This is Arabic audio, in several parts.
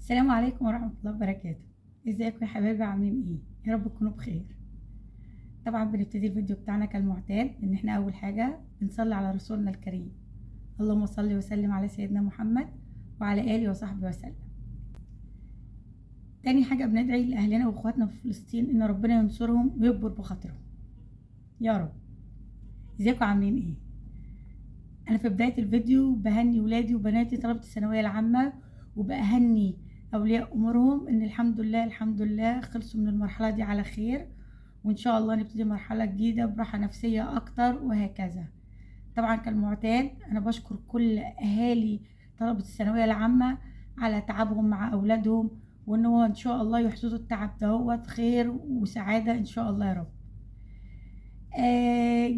السلام عليكم ورحمة الله وبركاته. ازيكم يا حبايبي، عاملين ايه؟ يا رب تكونوا بخير. طبعا بنبتدي الفيديو بتاعنا كالمعتاد ان احنا اول حاجة بنصلي على رسولنا الكريم. اللهم صل وسلم على سيدنا محمد وعلى آله وصحبه وسلم. تاني حاجة بندعي لأهلنا واخواتنا في فلسطين ان ربنا ينصرهم ويكبر بخاطرهم يا رب. ازيكم عاملين ايه؟ انا في بداية الفيديو بهني ولادي وبناتي طلبة الثانوية العامة، وبأهني اولياء امورهم ان الحمد لله خلصوا من المرحلة دي على خير، وان شاء الله نبتدي مرحلة جديدة براحة نفسية اكتر وهكذا. طبعا كالمعتاد انا بشكر كل اهالي طلبة الثانوية العامة على تعبهم مع اولادهم، وان هو ان شاء الله يحصدوا التعب دهوت خير وسعادة ان شاء الله يا رب.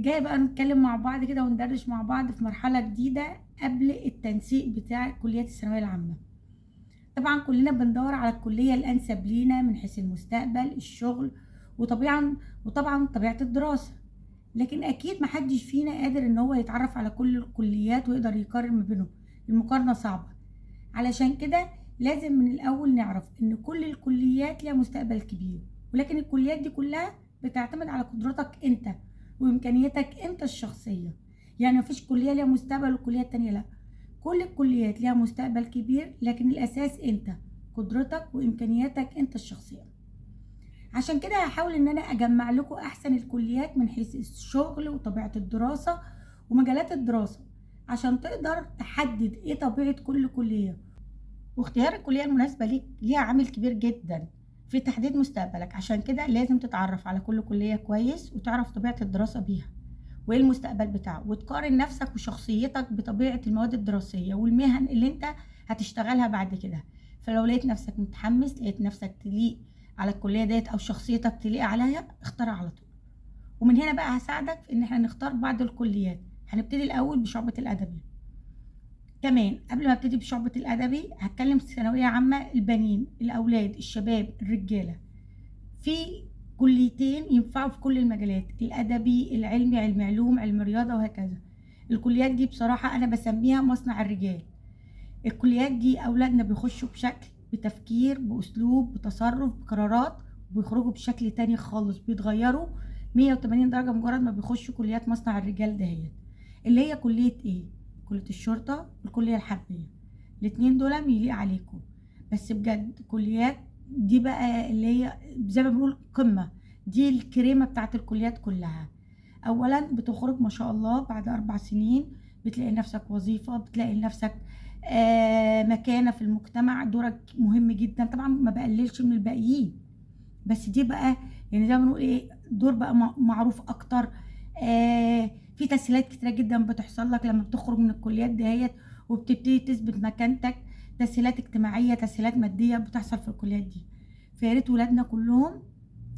جاي بقى نتكلم مع بعض كده وندردش مع بعض في مرحلة جديدة قبل التنسيق بتاع كليات الثانوية العامة. طبعا كلنا بندور على الكلية الأنسب لينا من حيث المستقبل، الشغل، وطبعا طبيعة الدراسة. لكن أكيد محدش فينا قادر إن هو يتعرف على كل الكليات ويقدر يقارن ما بينهم، المقارنة صعبة. علشان كده لازم من الأول نعرف إن كل الكليات ليها مستقبل كبير، ولكن الكليات دي كلها بتعتمد على قدراتك أنت وإمكانياتك أنت الشخصية. يعني مفيش كلية ليها مستقبل والكلية التانية لأ، كل الكليات ليها مستقبل كبير، لكن الأساس أنت، قدرتك وإمكانياتك أنت الشخصية. عشان كده هحاول إن أنا أجمع لكم أحسن الكليات من حيث الشغل وطبيعة الدراسة ومجالات الدراسة، عشان تقدر تحدد إيه طبيعة كل كلية. واختيار الكلية المناسبة ليك ليها عامل كبير جدا في تحديد مستقبلك. عشان كده لازم تتعرف على كل كلية كويس وتعرف طبيعة الدراسة بيها وايه المستقبل بتاعه، وتقارن نفسك وشخصيتك بطبيعة المواد الدراسية والمهن اللي انت هتشتغلها بعد كده. فلو لقيت نفسك متحمس، لقيت نفسك تليق على الكلية ديت او شخصيتك تليق عليها، اختارها على طول. ومن هنا بقى هساعدك في ان احنا نختار بعض الكليات. هنبتدي الاول بشعبة الادبي. كمان قبل ما ابتدي بشعبة الادبي هتكلم ثانوية عامة، البنين، الاولاد، الشباب، الرجالة. في كليتين ينفعوا في كل المجالات، الادبي، العلمي، علم علوم، علم رياضه، وهكذا. الكليات دي بصراحه انا بسميها مصنع الرجال. الكليات دي اولادنا بيخشوا بشكل، بتفكير، باسلوب، بتصرف، بقرارات، وبيخرجوا بشكل تاني خالص، بيتغيروا 180 درجه مجرد ما بيخشوا كليات مصنع الرجال دهيت. اللي هي كليه ايه؟ كليه الشرطه والكليه الحربيه. الاتنين دول يليق عليكم، بس بجد كليات دي بقى اللي هي زي ما بنقول قمة، دي الكريمة بتاعت الكليات كلها. أولا بتخرج ما شاء الله بعد 4 سنين بتلاقي نفسك وظيفة، بتلاقي نفسك مكانة في المجتمع، دورك مهم جدا. طبعا ما بقللش من الباقيين، بس دي بقى يعني زي ما بنقول ايه، دور بقى معروف اكتر. في تسهيلات كتيرة جدا بتحصل لك لما بتخرج من الكليات دهيت وبتبتدي تثبت مكانتك. تسهيلات اجتماعية، تسهيلات مادية بتحصل في الكليات دي. فيا ريت ولادنا كلهم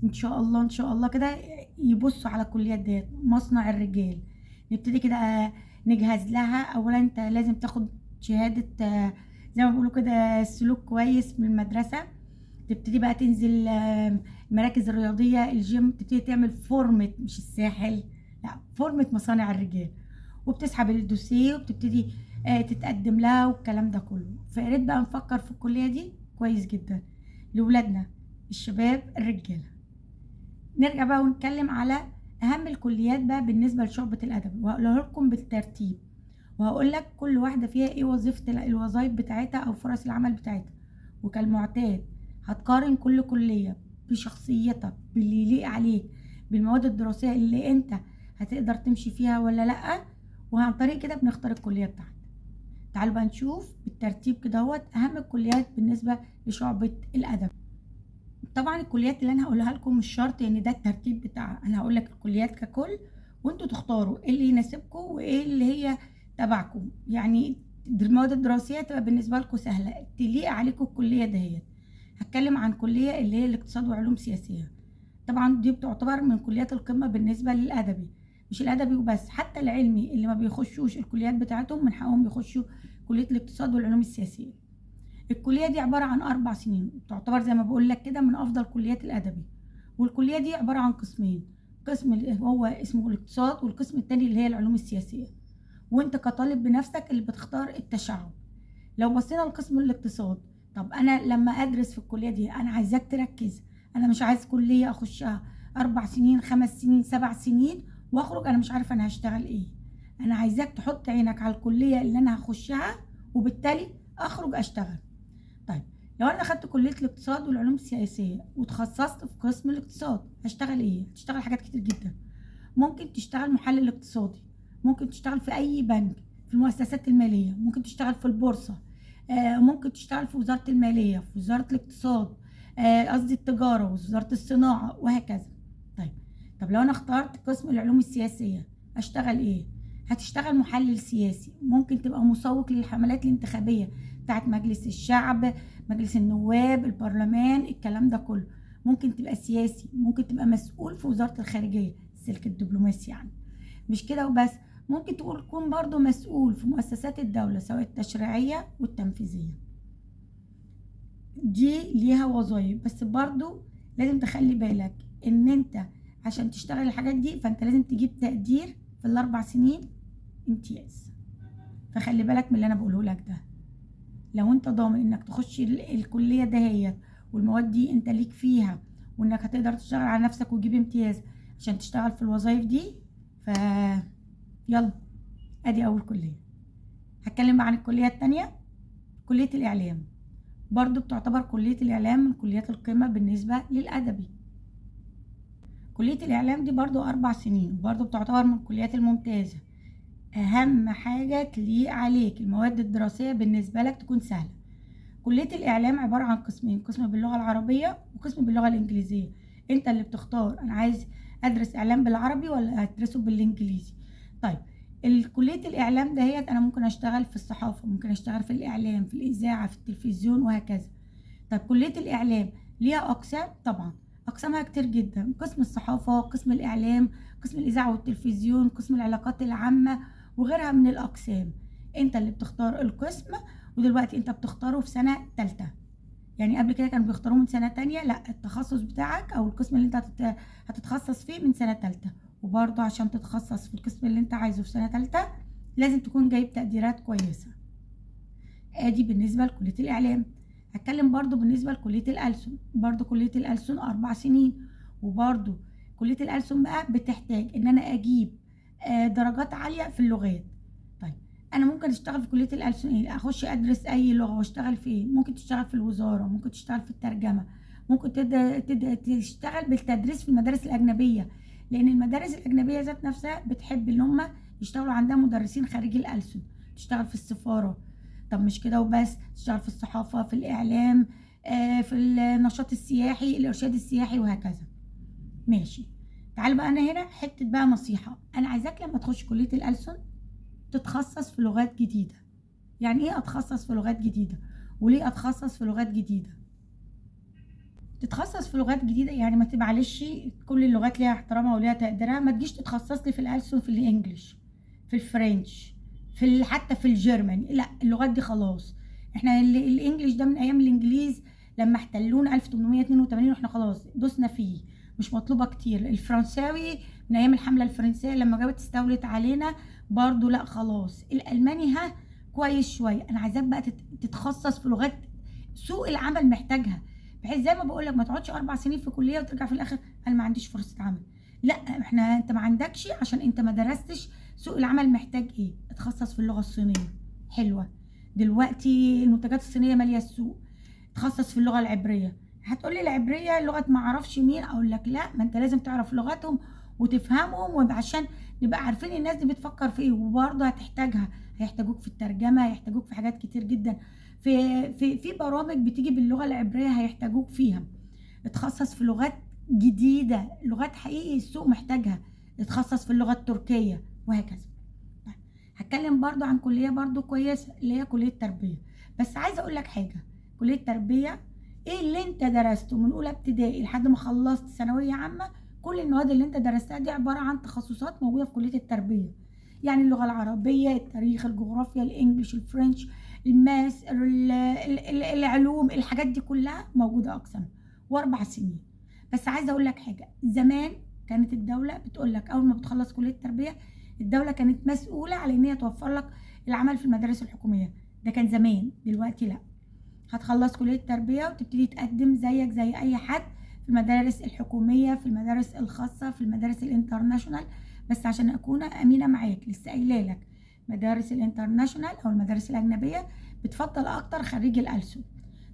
ان شاء الله ان شاء الله كده يبصوا على الكليات ديت، مصنع الرجال. نبتدي كده نجهز لها. اولا انت لازم تاخد شهادة زي ما بيقولوا كده سلوك كويس من المدرسة. تبتدي بقى تنزل المراكز الرياضية، الجيم، تبتدي تعمل فورمة، مش الساحل، لا فورمة مصانع الرجال، وبتسحب الدوسيه وبتبتدي تتقدم لها والكلام ده كله. فياريت بقى نفكر في الكلية دي كويس جدا لولادنا الشباب الرجالة. نرجع بقى ونتكلم على اهم الكليات بقى بالنسبة لشعبة الادب، وهقولها لكم بالترتيب، وهقول لك كل واحدة فيها ايه وظيفة الوظائف بتاعتها او فرص العمل بتاعتها. وكالمعتاد هتقارن كل كلية بشخصيتك، باللي يليق عليك، بالمواد الدراسية اللي انت هتقدر تمشي فيها ولا لأ، وعن طريق كده بنختار الكلية بتاعتك. تعالوا بقى نشوف بالترتيب كده اهم الكليات بالنسبة لشعبة الأدب. طبعا الكليات اللي انا هقولها لكم مش شرط ان ده الترتيب بتاعها، انا هقول لك الكليات ككل وانتوا تختاروا ايه اللي يناسبكم وايه اللي هي تبعكم. يعني المواد الدراسيه تبقى بالنسبه لكم سهله، تليق عليكم الكليه دهيت. هتكلم عن كليه اللي هي الاقتصاد وعلوم سياسيه. طبعا دي بتعتبر من كليات القمه بالنسبه للادبي. مش الادبي وبس، حتى العلمي اللي ما بيخشوش الكليات بتاعتهم من حقهم يخشوا كليه الاقتصاد والعلوم السياسيه. الكلية دي عبارة عن 4 سنين، تعتبر زي ما بقول لك كده من أفضل كليات الأدبي. والكلية دي عبارة عن قسمين، قسم اللي هو اسمه الاقتصاد، والقسم التاني اللي هي العلوم السياسية. وانت كطالب بنفسك اللي بتختار التشعب. لو بصينا لقسم الاقتصاد طب انا لما ادرس في الكليه دي انا عايزاك تركز. انا مش عايز كليه اخشها 4 سنين 5 سنين 7 سنين واخرج انا مش عارفه انا هشتغل ايه. انا عايزاك تحط عينك على الكليه اللي انا هخشها وبالتالي اخرج اشتغل. طيب لو انا دخلت كليه الاقتصاد والعلوم السياسيه وتخصصت في قسم الاقتصاد هشتغل ايه؟ هتشتغل حاجات كتير جدا. ممكن تشتغل محلل اقتصادي، ممكن تشتغل في اي بنك، في المؤسسات الماليه، ممكن تشتغل في البورصه، ممكن تشتغل في وزاره الماليه، في وزاره الاقتصاد، قصدي التجاره ووزاره الصناعه وهكذا. طيب طب لو انا اخترت قسم العلوم السياسيه اشتغل ايه؟ هتشتغل محلل سياسي، ممكن تبقى مسوق للحملات الانتخابيه بتاعت مجلس الشعب، مجلس النواب، البرلمان، الكلام ده كله. ممكن تبقى سياسي، ممكن تبقى مسؤول في وزاره الخارجيه، السلك الدبلوماسي يعني. مش كده وبس، ممكن تكون برضو مسؤول في مؤسسات الدولة سواء التشريعية والتنفيذية. دي ليها وظائف، بس برضو لازم تخلي بالك ان انت عشان تشتغل الحاجات دي فانت لازم تجيب تقدير في ال4 سنين امتياز. فخلي بالك من اللي انا بقوله لك ده. لو انت ضامن انك تخش الكلية دهيت والمواد دي انت ليك فيها وانك هتقدر تشتغل على نفسك وتجيب امتياز عشان تشتغل في الوظائف دي، ف يلا ادي اول كلية. هتكلم بقى عن الكلية التانية، كلية الاعلام. برضو بتعتبر كلية الاعلام من كليات القمة بالنسبة للادبي. كلية الاعلام دي برضو 4 سنين، برضو بتعتبر من الكليات الممتازة. اهم حاجة تليق عليك المواد الدراسية بالنسبة لك تكون سهلة. كلية الإعلام عبارة عن قسمين، قسم باللغة العربية وقسم باللغة الإنجليزية. أنت اللي بتختار أنا عايز أدرس إعلام بالعربي ولا هدرسه بالإنجليزي. طيب الكلية الإعلام دهيت أنا ممكن أشتغل في الصحافة، ممكن أشتغل في الإعلام، في الإذاعة، في التلفزيون وهكذا. طيب كلية الإعلام ليها أقسام؟ طبعا أقسامها كتير جدا، قسم الصحافة، قسم الإعلام، قسم الإذاعة والتلفزيون، قسم العلاقات العامة وغيرها من الأقسام. أنت اللي بتختار القسم، ودلوقتي أنت بتختاره في سنة تالتة. يعني قبل كده كانوا بيختاروه من سنة تانية، لا التخصص بتاعك أو القسم اللي أنت هتتخصص فيه من سنة تالتة. وبرضه عشان تتخصص في القسم اللي أنت عايزه في سنة تالتة لازم تكون جايب تقديرات كويسة. ادي بالنسبة لكلية الإعلام. هتكلم برضو بالنسبة لكلية الألسن. برضو كلية الألسن 4 سنين، وبرضو كلية الألسن بقى بتحتاج إن أنا أجيب درجات عالية في اللغات. طيب أنا ممكن أشتغل في كلية الألسن إيه؟ أخش أدرس أي لغة وأشتغل في إيه؟ ممكن تشتغل في الوزارة، ممكن تشتغل في الترجمة، ممكن تشتغل بالتدريس في المدارس الأجنبية، لأن المدارس الأجنبية ذات نفسها بتحب إن هم يشتغلوا عندها مدرسين خارجي الألسن. تشتغل في السفارة. طب مش كده وبس، تشتغل في الصحافة، في الإعلام، في النشاط السياحي، الإرشاد السياحي وهكذا. ماشي. تعال بقى أنا هنا حتة بقى نصيحة، أنا عايزاك لما تخش كلية الألسن تتخصص في لغات جديدة. يعني إيه أتخصص في لغات جديدة؟ وليه أتخصص في لغات جديدة؟ تتخصص في لغات جديدة يعني ما تبعلش كل اللغات ليها احترامها وليها تقديرها. ما تجيش تتخصص لي في الألسن في الإنجليش، في الفرنش، حتى في الجرماني، لا اللغات دي خلاص. احنا الانجليش ده من ايام الانجليز لما احتلونا 1882 واحنا خلاص دوسنا فيه، مش مطلوبه كتير. الفرنساوي من ايام الحمله الفرنسيه لما جابت استولت علينا برضو لا خلاص. الالماني ها كويس شويه. انا عايزاك بقى تتخصص في لغات سوق العمل محتاجها، بحيث زي ما بقول لك ما تقعدش 4 سنين في كليه وترجع في الاخر انا ما عنديش فرصه عمل. لا انت ما عندكش عشان انت ما درستش سوق العمل محتاج ايه. اتخصص في اللغه الصينيه، حلوه دلوقتي المنتجات الصينيه ماليه السوق. اتخصص في اللغه العبريه. هتقولي العبريه لغه ما اعرفش مين، اقول لك لا ما انت لازم تعرف لغتهم وتفهمهم عشان نبقى عارفين الناس دي بتفكر في ايه. وبرضه هتحتاجها، هيحتاجوك في الترجمه، هيحتاجوك في حاجات كتير جدا، في برامج بتيجي باللغه العبريه هيحتاجوك فيها. اتخصص في لغات جديده، لغات حقيقي السوق محتاجها. اتخصص في اللغه التركيه وهكذا. هتكلم برضو عن كلية برضو كويسة اللي هي كلية تربية. بس عايزة اقول لك حاجة، كلية تربية ايه اللي انت درسته من اولى ابتدائي لحد ما خلصت ثانوية عامة؟ كل المواد اللي انت درستها دي عبارة عن تخصصات موجودة في كلية التربية. يعني اللغة العربية، التاريخ، الجغرافيا، الانجليش، الفرنش، الماس، العلوم، الحاجات دي كلها موجودة اقسام و4 سنين. بس عايزة اقول لك حاجة، زمان كانت الدولة بتقول لك اول ما بتخلص كلية التربية الدولة كانت مسؤولة على ان هي توفر لك العمل في المدارس الحكومية. ده كان زمان، دلوقتي لا. هتخلص كلية التربية وتبتدي تقدم زيك زي اي حد في المدارس الحكومية، في المدارس الخاصة، في المدارس الانترناشونال. بس عشان اكون امينة معاك، لسه قايله لك مدارس الانترناشونال او المدارس الاجنبية بتفضل اكتر خريج الألسن.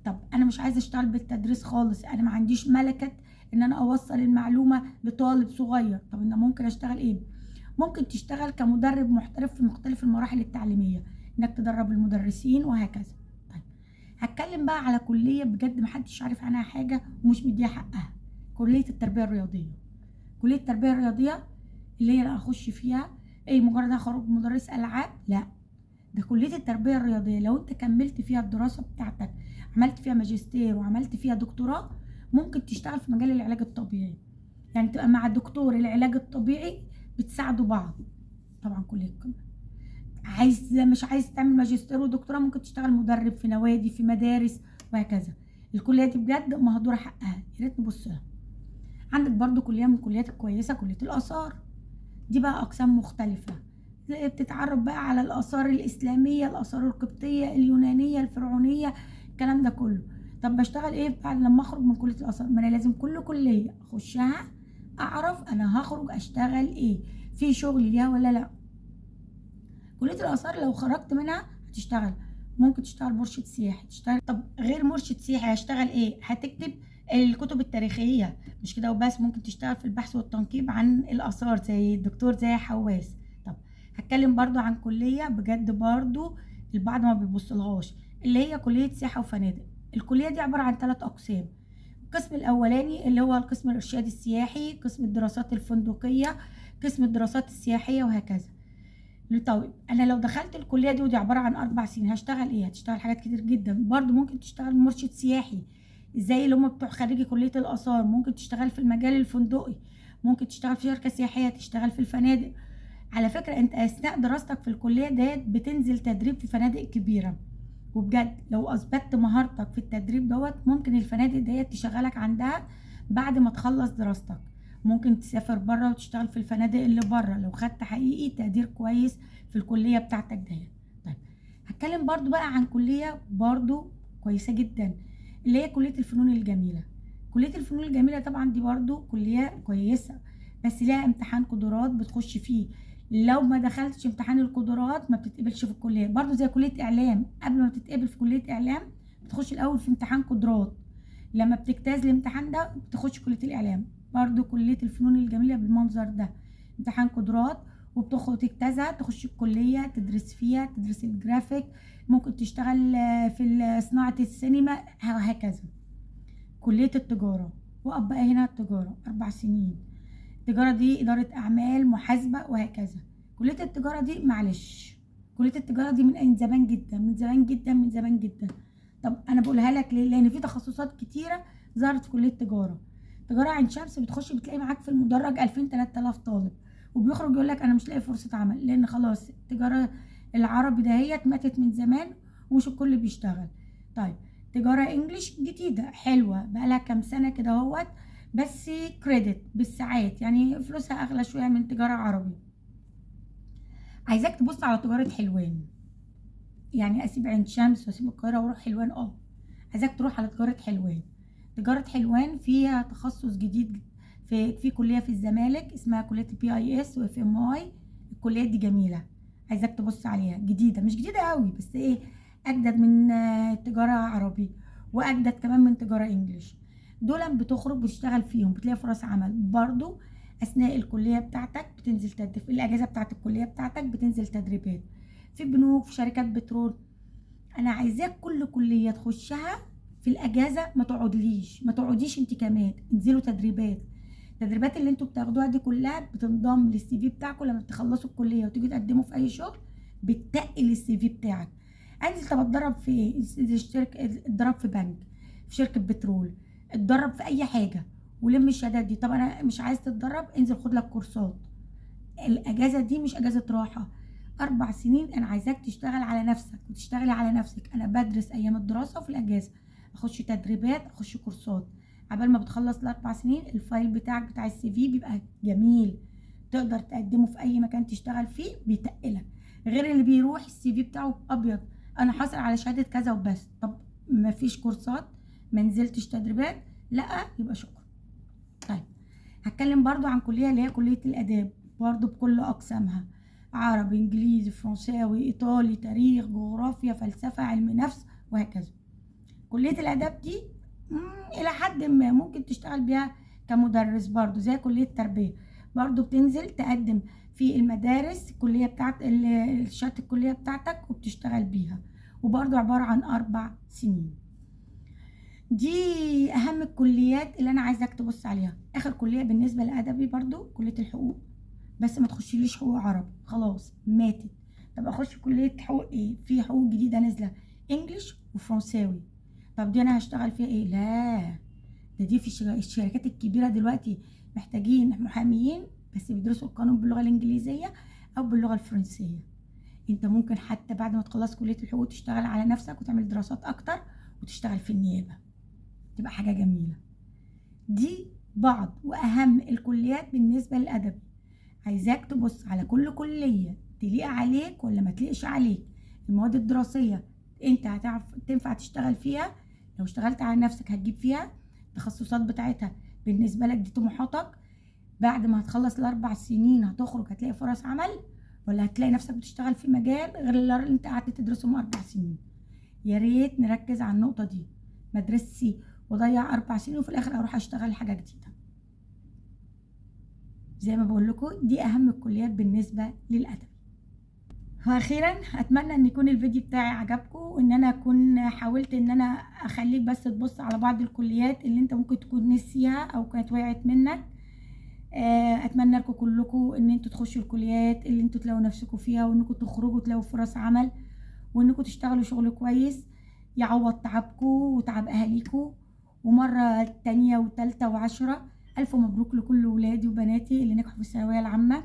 طب انا مش عايزه اشتغل بالتدريس خالص، انا ما عنديش ملكه ان انا اوصل المعلومه لطالب صغير. طب انا ممكن اشتغل ايه؟ ممكن تشتغل كمدرب محترف في مختلف المراحل التعليميه، انك تدرب المدرسين وهكذا. طيب هتكلم بقى على كليه بجد محدش عارف عنها حاجه ومش مديها حقها، كليه التربيه الرياضيه. كليه التربيه الرياضيه اللي هي اخش فيها ايه؟ مجرد هخرج مدرس العاب؟ لا، ده كلية التربية الرياضية لو انت كملت فيها الدراسة بتاعتك، عملت فيها ماجستير وعملت فيها دكتوراه، ممكن تشتغل في مجال العلاج الطبيعي. يعني تبقى مع دكتور العلاج الطبيعي بتساعدوا بعض. طبعا كلية قمة. مش عايز تعمل ماجستير ودكتوراه، ممكن تشتغل مدرب في نوادي، في مدارس، وهكذا. الكلية دي بجد مهدورة حقها، يا ريت نبص لها. عندك برضو كلية من الكليات الكويسة، كلية الآثار. دي بقى أقسام مختلفة، بتتعرف بقى على الآثار الإسلامية، الآثار القبطية، اليونانية، الفرعونية، الكلام ده كله. طب بشتغل ايه بعد لما اخرج من كلية الآثار؟ ما انا لازم كل كلية اخشها اعرف انا هخرج اشتغل ايه، في شغل ليها ولا لا. كلية الآثار لو خرجت منها هتشتغل، ممكن تشتغل مرشد سياحي، تشتغل. طب غير مرشد سياحي هشتغل ايه؟ هتكتب الكتب التاريخية. مش كده وبس، ممكن تشتغل في البحث والتنقيب عن الآثار زي الدكتور زي حواس. طب هتكلم برضو عن كلية بجد برضو البعض ما بيبصلهاش، اللي هي كلية سياحة وفنادق. الكلية دي عبارة عن 3 أقسام. القسم الأولاني اللي هو القسم الإرشاد السياحي، قسم الدراسات الفندقية، قسم الدراسات السياحية، وهكذا. طيب انا لو دخلت الكليه دي ودي عباره عن 4 سنين هشتغل ايه؟ هتشتغل حاجات كتير جدا. برضو ممكن تشتغل مرشد سياحي زي اللي هم بتوع خريجي كليه الاثار، ممكن تشتغل في المجال الفندقي، ممكن تشتغل في شركه سياحيه، تشتغل في الفنادق. على فكره انت اثناء دراستك في الكليه ديت بتنزل تدريب في فنادق كبيره، وبجد لو اثبتت مهارتك في التدريب دوت ممكن الفنادق ديت تشغلك عندها بعد ما تخلص دراستك. ممكن تسافر بره وتشتغل في الفنادق اللي بره لو خدت حقيقي تقدير كويس في الكليه بتاعتك ديت. طيب هتكلم برضو بقى عن كليه برضو كويسه جدا، اللي هي كليه الفنون الجميله. كليه الفنون الجميله طبعا دي برضو كليه كويسه، بس ليها امتحان قدرات بتخش فيه. لو ما دخلتش امتحان القدرات ما بتتقبلش في الكليه. برضو زي كليه اعلام، قبل ما تتقبل في كليه اعلام بتخش الاول في امتحان قدرات، لما بتجتاز الامتحان ده بتخش كليه الاعلام. برضو كليه الفنون الجميله بالمنظر ده، امتحان قدرات وبتخرج تجتازها تخش الكليه تدرس فيها، تدرس الجرافيك، ممكن تشتغل في صناعه السينما، وهكذا. كليه التجاره، وقف بقى هنا التجاره 4 سنين. التجارة دي إدارة أعمال، محاسبة، وهكذا. كلية التجارة دي معلش، كلية التجارة دي من زمان جدا، من زمان جدا، من زمان جدا. طب أنا بقولها لك ليه؟ لأن في تخصصات كتيرة ظهرت في كلية التجارة. تجارة عين شمس بتخش بتلاقي معاك في المدرج 2000 3000 طالب، وبيخرج يقول لك أنا مش لاقي فرصة عمل، لأن خلاص التجارة العربي دهيت ماتت من زمان ومش الكل بيشتغل. طيب تجارة انجليش جديدة حلوة بقالها كام سنة كده اهوت، بس كريدت بالساعات، يعني فلوسها اغلى شويه من تجاره عربي. عايزاك تبص على تجاره حلوان، يعني اسيب عين شمس واسيب القاهره واروح حلوان. عايزاك تروح على تجاره حلوان. تجاره حلوان فيها تخصص جديد في كليه في الزمالك اسمها كليه PIS وFMI. الكليات دي جميله، عايزاك تبص عليها، جديده مش جديده قوي بس ايه، اجدد من تجاره عربي، واجدد كمان من تجاره انجليش. دول بتخرج بتشتغل فيهم بتلاقي فرص عمل. برضو اثناء الكليه بتاعتك بتنزل تدريب، في الاجازه بتاعت الكليه بتاعتك بتنزل تدريبات في بنوك، في شركات بترول. انا عايزاك كل كليه تخشها في الاجازه ما تقعدليش، ما تقعديش انت كمان، انزلوا تدريبات. التدريبات اللي انتوا بتاخدوها دي كلها بتنضم للسي في بتاعكم لما بتخلصوا الكليه وتيجوا تقدموا في اي شغل، بتتقل السي في بتاعك. انزل طب اتدرب في ايه؟ اتدرب في بنك، في شركه بترول، اتدرب في اي حاجه ولم الشهادات دي. طب انا مش عايز تتدرب، انزل خد لك كورسات. الاجازه دي مش اجازه راحه، 4 سنين انا عايزاك تشتغل على نفسك وتشتغلي على نفسك. انا بدرس ايام الدراسه وفي الاجازه اخش تدريبات، اخش كورسات. عبال ما بتخلص ال4 سنين الفايل بتاعك بتاع السي في بيبقى جميل، تقدر تقدمه في اي مكان تشتغل فيه، بيتقلك. غير اللي بيروح السي في بتاعه ابيض، انا حاصل على شهاده كذا وبس. طب مفيش كورسات، ما نزلتش تدريبات، لا يبقى شكرا. طيب هتكلم برضو عن كلية اللي هي كلية الآداب، برضو بكل أقسامها، عربي، إنجليزي، فرنساوي، إيطالي، تاريخ، جغرافيا، فلسفة، علم نفس، وهكذا. كلية الآداب دي إلى حد ما ممكن تشتغل بيها كمدرس، برضو زي كلية التربية، برضو بتنزل تقدم في المدارس الكلية بتاعت شهادة الكلية بتاعتك وبتشتغل بيها، وبرضو عبارة عن 4 سنين. دي أهم الكليات اللي أنا عايزاك تبص عليها. آخر كلية بالنسبة لأدبي برضو كلية الحقوق، بس ما تخشيليش حقوق عربي، خلاص ماتت. طب أخش كلية حقوق إيه؟ في حقوق جديدة نازلة إنجليش وفرنساوي، طب دي أنا هشتغل فيها إيه؟ لا، دي في الشركات الكبيرة دلوقتي محتاجين محاميين بس بيدرسوا القانون باللغة الإنجليزية أو باللغة الفرنسية. أنت ممكن حتى بعد ما تخلص كلية الحقوق تشتغل على نفسك وتعمل دراسات أكتر وتشتغل في النيابة، تبقى حاجة جميلة. دي بعض وأهم الكليات بالنسبة للأدبي. عايزاك تبص على كل كلية تليق عليك ولا ما تليقش عليك، المواد الدراسية انت هتعرف تنفع تشتغل فيها، لو اشتغلت على نفسك هتجيب فيها. التخصصات بتاعتها بالنسبة لك دي طموحاتك، بعد ما هتخلص ال4 سنين هتخرج هتلاقي فرص عمل، ولا هتلاقي نفسك بتشتغل في مجال غير اللي انت قعدت تدرسهم 4 سنين. يا ريت نركز على النقطة دي، مدرستي وضيع 4 سنين وفي الاخر اروح اشتغل حاجة جديدة. زي ما بقول لكم دي اهم الكليات بالنسبة للأدب. واخيرا اتمنى ان يكون الفيديو بتاعي عجبكم، وان انا اكون حاولت ان انا اخليك بس تبص على بعض الكليات اللي انت ممكن تكون نسيها او كانت وقعت منك. اتمنى لكم كلكم ان انتوا تخشوا الكليات اللي انتوا تلاقوا نفسكم فيها، وانكم تخرجوا تلاقوا فرص عمل، وانكم تشتغلوا شغل كويس يعوض تعبكم وتعب اهاليكم. ومره تانية وتالتة وعشرة، الف مبروك لكل ولادي وبناتي اللي نجحوا في الثانويه العامه،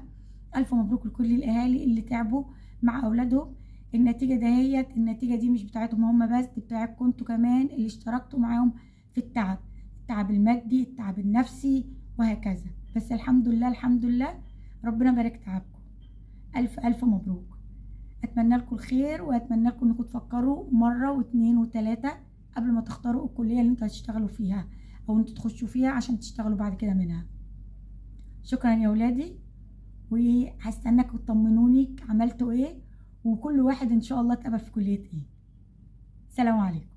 الف مبروك لكل الاهالي اللي تعبوا مع اولادهم. النتيجه دي مش بتاعتهم هم بس، دي بتاعتكم انتوا كمان اللي اشتركتوا معاهم في التعب المادي، التعب النفسي، وهكذا. بس الحمد لله الحمد لله، ربنا بارك تعبكم. الف الف مبروك. اتمنى لكم الخير، واتمنى لكم انكم تفكروا مره واثنين وثلاثه قبل ما تختاروا الكليه اللي انتوا هتشتغلوا فيها او انتوا تخشوا فيها عشان تشتغلوا بعد كده منها. شكرا يا ولادي، وهستناكم تطمنوني عملتوا ايه، وكل واحد ان شاء الله اتقبل في كليه ايه. سلام عليكم.